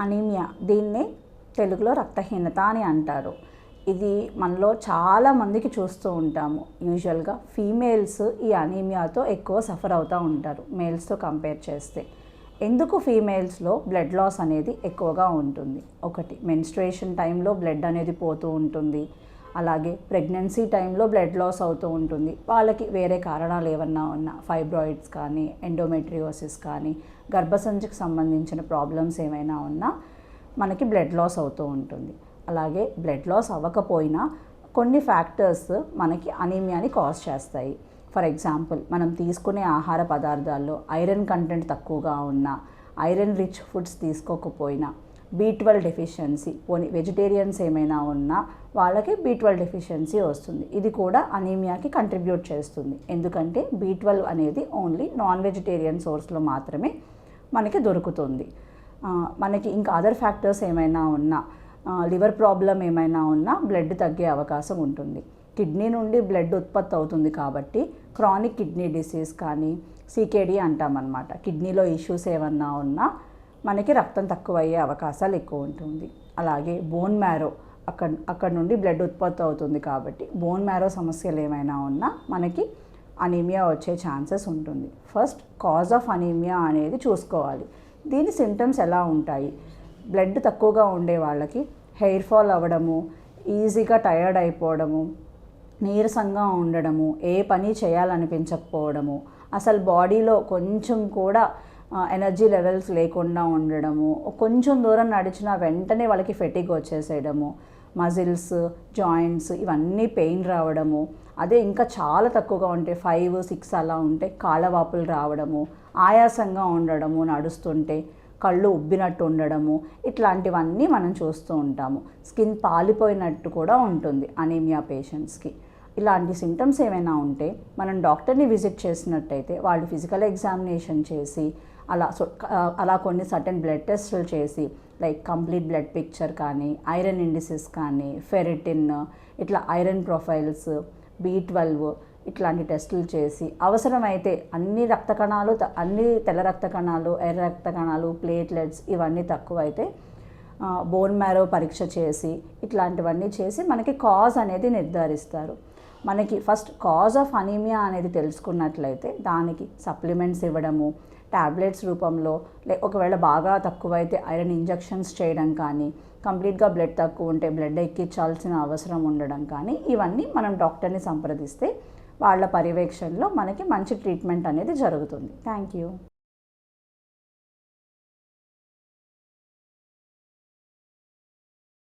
Anaemia, దీన్నే తెలుగులో రక్తహీనత అని అంటారు. ఇది మనలో చాలా మందికి చూస్తూ ఉంటాము. యూజువల్గా ఫీమేల్స్ ఈ అనీమియాతో ఎక్కువ సఫర్ అవుతూ ఉంటారు మేల్స్తో కంపేర్ చేస్తే. ఎందుకు ఫీమేల్స్లో బ్లడ్ లాస్ అనేది ఎక్కువగా ఉంటుంది? ఒకటి, మెన్స్ట్రుయేషన్ టైంలో బ్లడ్ అనేది పోతూ ఉంటుంది. అలాగే ప్రెగ్నెన్సీ టైంలో బ్లడ్ లాస్ అవుతూ ఉంటుంది. వాళ్ళకి వేరే కారణాలు ఏమన్నా ఉన్నా, ఫైబ్రాయిడ్స్ కానీ, ఎండోమెట్రియోసిస్ కానీ, గర్భసంచికి సంబంధించిన ప్రాబ్లమ్స్ ఏమైనా ఉన్నా మనకి బ్లడ్ లాస్ అవుతూ ఉంటుంది. అలాగే బ్లడ్ లాస్ అవ్వకపోయినా కొన్ని ఫ్యాక్టర్స్ మనకి అనీమియాని కాజ్ చేస్తాయి. ఫర్ ఎగ్జాంపుల్, మనం తీసుకునే ఆహార పదార్థాల్లో ఐరన్ కంటెంట్ తక్కువగా ఉన్నా, ఐరన్ రిచ్ ఫుడ్స్ తీసుకోకపోయినా, B12 డెఫిషియన్సీ, పోనీ వెజిటేరియన్స్ ఏమైనా ఉన్నా వాళ్ళకి B12 డెఫిషియన్సీ వస్తుంది. ఇది కూడా అనీమియాకి కంట్రిబ్యూట్ చేస్తుంది. ఎందుకంటే B12 అనేది ఓన్లీ నాన్ వెజిటేరియన్ సోర్స్లో మాత్రమే మనకి దొరుకుతుంది. మనకి ఇంకా అదర్ ఫ్యాక్టర్స్ ఏమైనా ఉన్నా, లివర్ ప్రాబ్లం ఏమైనా ఉన్నా బ్లడ్ తగ్గే అవకాశం ఉంటుంది. కిడ్నీ నుండి బ్లడ్ ఉత్పత్తి అవుతుంది కాబట్టి క్రానిక్ కిడ్నీ డిసీజ్ కానీ, CKD అంటామన్నమాట. కిడ్నీలో ఇష్యూస్ ఏమన్నా ఉన్నా మనకి రక్తం తక్కువ అయ్యే అవకాశాలు ఎక్కువ ఉంటుంది. అలాగే బోన్ మ్యారో, అక్కడ నుండి బ్లడ్ ఉత్పత్తి అవుతుంది కాబట్టి బోన్ మ్యారో సమస్యలు ఏమైనా ఉన్నా మనకి అనీమియా వచ్చే ఛాన్సెస్ ఉంటుంది. ఫస్ట్, కాజ్ ఆఫ్ అనీమియా అనేది చూసుకోవాలి. దీని సింటమ్స్ ఎలా ఉంటాయి? బ్లడ్ తక్కువగా ఉండే వాళ్ళకి హెయిర్ ఫాల్ అవ్వడము, ఈజీగా టయర్డ్ అయిపోవడము, నీరసంగా ఉండడము, ఏ పని చేయాలనిపించకపోవడము, అసలు బాడీలో కొంచెం కూడా ఎనర్జీ లెవెల్స్ లేకుండా ఉండడము, కొంచెం దూరం నడిచినా వెంటనే వాళ్ళకి ఫెటిగ్ వచ్చేసేయడము, మజిల్స్, జాయింట్స్ ఇవన్నీ పెయిన్ రావడము, అదే ఇంకా చాలా తక్కువగా ఉంటే 5, 6 అలా ఉంటే కాళ్ళవాపులు రావడము, ఆయాసంగా ఉండడము, నడుస్తుంటే కళ్ళు ఉబ్బినట్టు ఉండడము, ఇట్లాంటివన్నీ మనం చూస్తూ ఉంటాము. స్కిన్ పాలిపోయినట్టు కూడా ఉంటుంది అనీమియా పేషెంట్స్కి. ఇలాంటి సింటమ్స్ ఏమైనా ఉంటే మనం డాక్టర్ని విజిట్ చేసినట్టయితే వాళ్ళు ఫిజికల్ ఎగ్జామినేషన్ చేసి అలా కొన్ని సర్టెన్ బ్లడ్ టెస్టులు చేసి, లైక్ కంప్లీట్ బ్లడ్ పిక్చర్ కానీ, ఐరన్ ఇండిసిస్ కానీ, ఫెరిటిన్, ఇట్లా ఐరన్ ప్రొఫైల్స్, B12 ఇట్లాంటి టెస్టులు చేసి అవసరమైతే అన్ని తెల్ల రక్త కణాలు, ఎర్ర రక్త కణాలు, ప్లేట్లెట్స్ ఇవన్నీ తక్కువైతే బోన్ మ్యారో పరీక్ష చేసి ఇట్లాంటివన్నీ చేసి మనకి కాజ్ అనేది నిర్ధారిస్తారు. మనకి ఫస్ట్ కాజ్ ఆఫ్ అనీమియా అనేది తెలుసుకున్నట్లయితే దానికి సప్లిమెంట్స్ ఇవ్వడము, ట్యాబ్లెట్స్ రూపంలో, ఒకవేళ బాగా తక్కువైతే ఐరన్ ఇంజెక్షన్స్ చేయడం కానీ, కంప్లీట్గా బ్లడ్ తక్కువ ఉంటే బ్లడ్ ఎక్కించాల్సిన అవసరం ఉండడం కానీ, ఇవన్నీ మనం డాక్టర్ని సంప్రదిస్తే వాళ్ళ పర్యవేక్షణలో మనకి మంచి ట్రీట్మెంట్ అనేది జరుగుతుంది. Thank you.